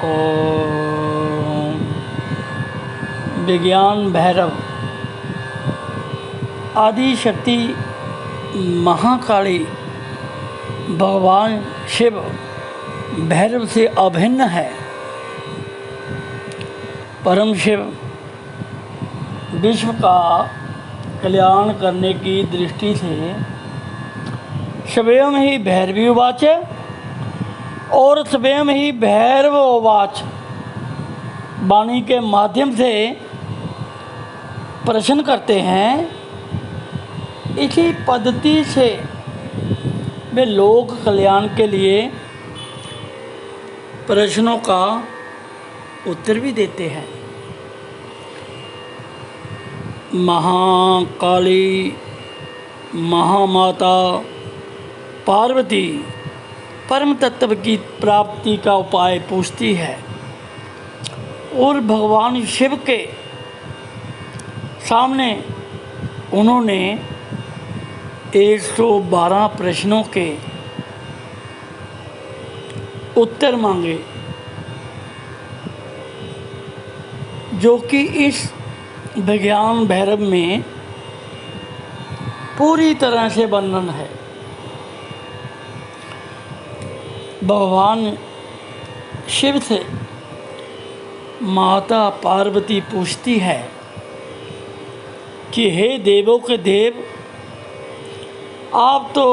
ओम विज्ञान भैरव आदि शक्ति महाकाली भगवान शिव भैरव से अभिन्न है। परम शिव विश्व का कल्याण करने की दृष्टि से स्वयं ही भैरवी उवाच और स्वयं ही भैरव उवाच वाणी के माध्यम से प्रश्न करते हैं। इसी पद्धति से वे लोक कल्याण के लिए प्रश्नों का उत्तर भी देते हैं। महाकाली महामाता पार्वती परम तत्व की प्राप्ति का उपाय पूछती है और भगवान शिव के सामने उन्होंने 112 प्रश्नों के उत्तर मांगे, जो कि इस विज्ञान भैरव में पूरी तरह से वर्णन है। भगवान शिव से माता पार्वती पूछती है कि हे देवों के देव, आप तो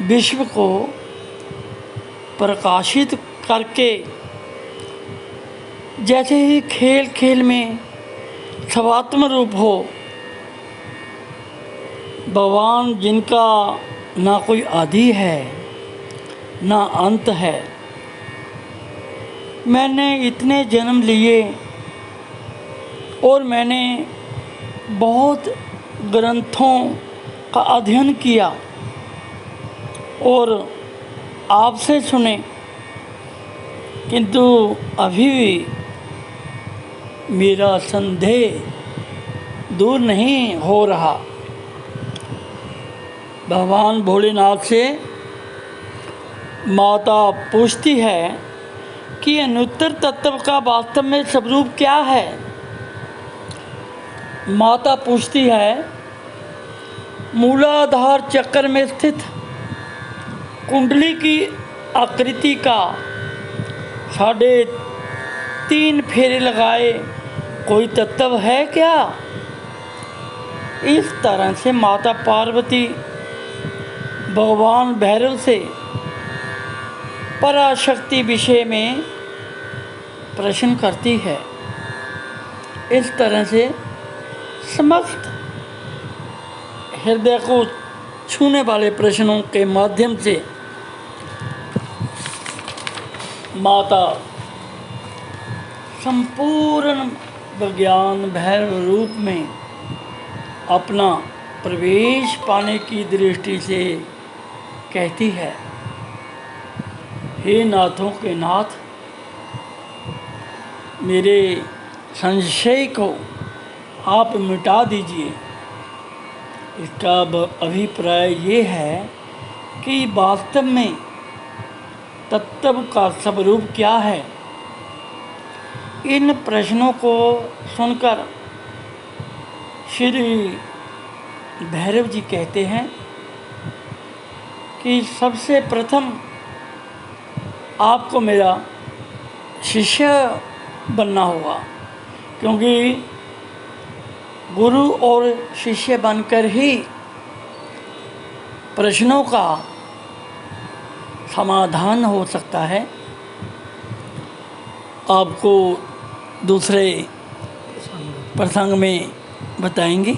विश्व को प्रकाशित करके जैसे ही खेल खेल में सर्वात्म रूप हो, भगवान जिनका ना कोई आदि है ना अंत है। मैंने इतने जन्म लिए और मैंने बहुत ग्रंथों का अध्ययन किया और आपसे सुने, किंतु अभी भी मेरा संदेह दूर नहीं हो रहा। भगवान भोलेनाथ से माता पूछती है कि अनुत्तर तत्व का वास्तव में स्वरूप क्या है। माता पूछती है, मूलाधार चक्र में स्थित कुंडली की आकृति का 3.5 फेरे लगाए कोई तत्व है क्या। इस तरह से माता पार्वती भगवान भैरव से पराशक्ति विषय में प्रश्न करती है। इस तरह से समस्त हृदय को छूने वाले प्रश्नों के माध्यम से माता संपूर्ण विज्ञान भैरव रूप में अपना प्रवेश पाने की दृष्टि से कहती है, हे नाथों के नाथ, मेरे संशय को आप मिटा दीजिए। इसका अभिप्राय ये है कि वास्तव में तत्व का स्वरूप क्या है। इन प्रश्नों को सुनकर श्री भैरव जी कहते हैं कि सबसे प्रथम आपको मेरा शिष्य बनना होगा, क्योंकि गुरु और शिष्य बनकर ही प्रश्नों का समाधान हो सकता है। आपको दूसरे प्रसंग में बताएंगे।